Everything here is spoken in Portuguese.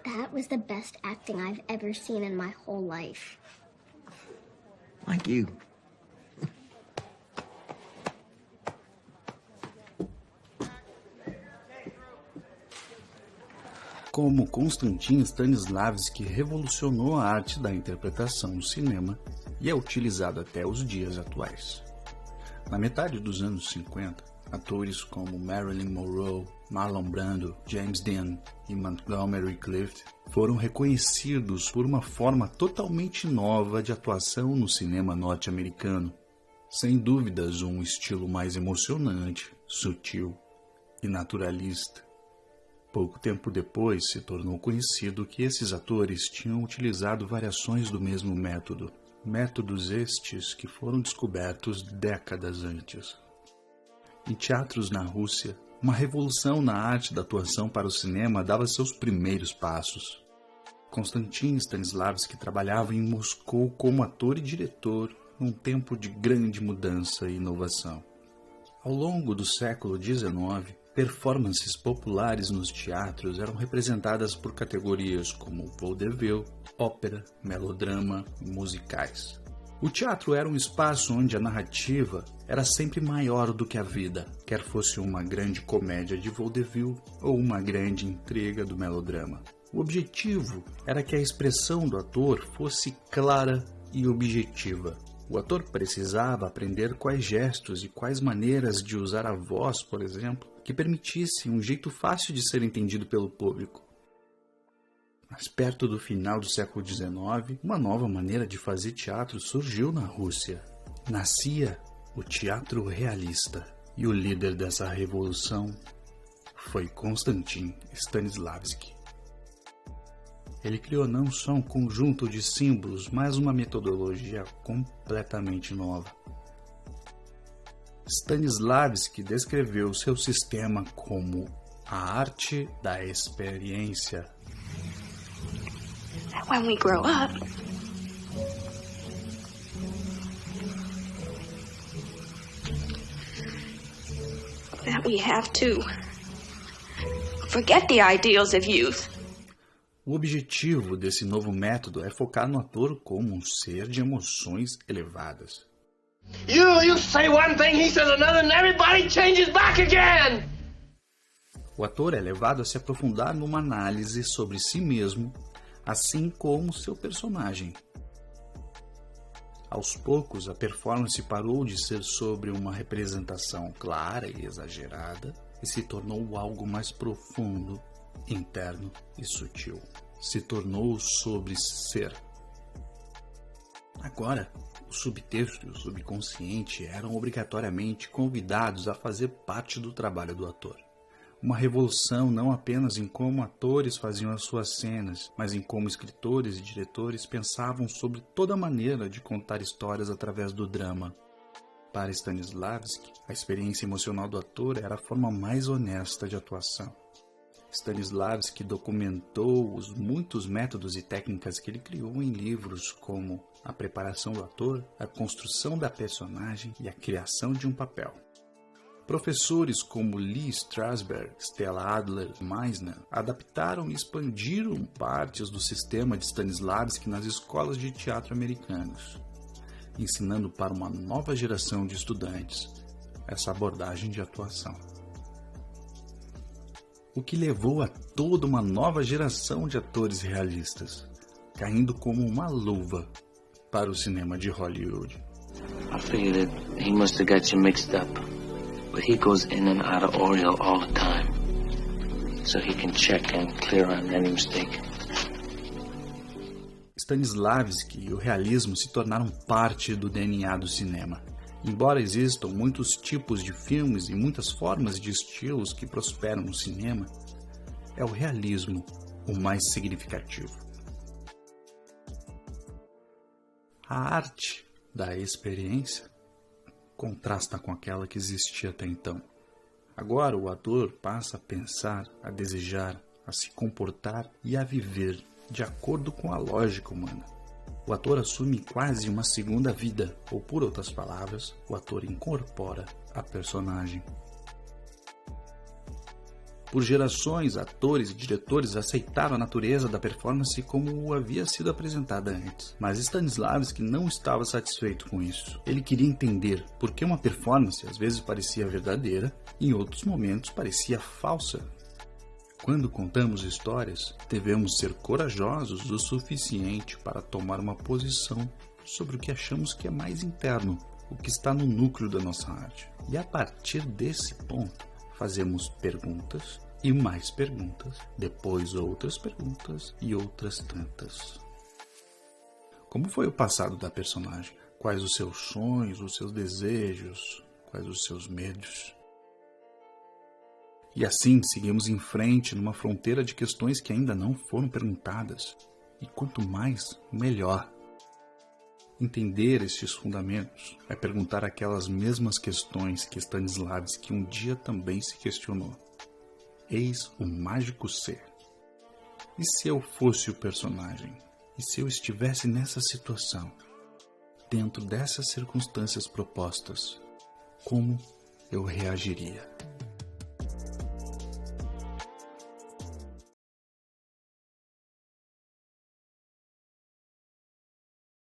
That was the best acting I've ever seen in my whole life. Thank you. Como Konstantin Stanislavski revolucionou a arte da interpretação no cinema e é utilizado até os dias atuais. Na metade dos anos 50, atores como Marilyn Monroe, Marlon Brando, James Dean e Montgomery Clift foram reconhecidos por uma forma totalmente nova de atuação no cinema norte-americano. Sem dúvidas, um estilo mais emocionante, sutil e naturalista. Pouco tempo depois, se tornou conhecido que esses atores tinham utilizado variações do mesmo método. Métodos estes que foram descobertos décadas antes. Em teatros na Rússia, uma revolução na arte da atuação para o cinema dava seus primeiros passos. Konstantin Stanislavski trabalhava em Moscou como ator e diretor num tempo de grande mudança e inovação. Ao longo do século XIX, performances populares nos teatros eram representadas por categorias como vaudeville, ópera, melodrama e musicais. O teatro era um espaço onde a narrativa era sempre maior do que a vida, quer fosse uma grande comédia de vaudeville ou uma grande intriga do melodrama. O objetivo era que a expressão do ator fosse clara e objetiva. O ator precisava aprender quais gestos e quais maneiras de usar a voz, por exemplo, que permitisse um jeito fácil de ser entendido pelo público. Mas perto do final do século XIX, uma nova maneira de fazer teatro surgiu na Rússia. Nascia o teatro realista, e o líder dessa revolução foi Konstantin Stanislavski. Ele criou não só um conjunto de símbolos, mas uma metodologia completamente nova. Stanislavski descreveu seu sistema como a arte da experiência. When we grow up, that we have to forget the ideals of youth. O objetivo desse novo método é focar no ator como um ser de emoções elevadas. You say one thing, he says another, and everybody changes back again. O ator é levado a se aprofundar numa análise sobre si mesmo, assim como seu personagem. Aos poucos, a performance parou de ser sobre uma representação clara e exagerada e se tornou algo mais profundo, interno e sutil. Se tornou sobre ser. Agora, o subtexto e o subconsciente eram obrigatoriamente convidados a fazer parte do trabalho do ator. Uma revolução não apenas em como atores faziam as suas cenas, mas em como escritores e diretores pensavam sobre toda maneira de contar histórias através do drama. Para Stanislavski, a experiência emocional do ator era a forma mais honesta de atuação. Stanislavski documentou os muitos métodos e técnicas que ele criou em livros como A Preparação do Ator, A Construção da Personagem e A Criação de um Papel. Professores como Lee Strasberg, Stella Adler e Meisner adaptaram e expandiram partes do sistema de Stanislavski nas escolas de teatro americanos, ensinando para uma nova geração de estudantes essa abordagem de atuação. O que levou a toda uma nova geração de atores realistas, caindo como uma luva para o cinema de Hollywood. I figured that he must have got you mixed up. But he goes in and out of Oriel all the time, so he can check and clear on any mistake. Stanislavski e o realismo se tornaram parte do DNA do cinema. Embora existam muitos tipos de filmes e muitas formas de estilos que prosperam no cinema, é o realismo o mais significativo. A arte da experiência contrasta com aquela que existia até então. Agora o ator passa a pensar, a desejar, a se comportar e a viver de acordo com a lógica humana. O ator assume quase uma segunda vida, ou por outras palavras, o ator incorpora a personagem. Por gerações, atores e diretores aceitaram a natureza da performance como havia sido apresentada antes. Mas Stanislavski não estava satisfeito com isso. Ele queria entender por que uma performance às vezes parecia verdadeira e em outros momentos parecia falsa. Quando contamos histórias, devemos ser corajosos o suficiente para tomar uma posição sobre o que achamos que é mais interno, o que está no núcleo da nossa arte. E a partir desse ponto, fazemos perguntas e mais perguntas, depois outras perguntas e outras tantas. Como foi o passado da personagem? Quais os seus sonhos, os seus desejos? Quais os seus medos? E assim seguimos em frente numa fronteira de questões que ainda não foram perguntadas. E quanto mais, melhor. Entender estes fundamentos é perguntar aquelas mesmas questões que Stanislavski um dia também se questionou. Eis o mágico ser. E se eu fosse o personagem? E se eu estivesse nessa situação? Dentro dessas circunstâncias propostas, como eu reagiria?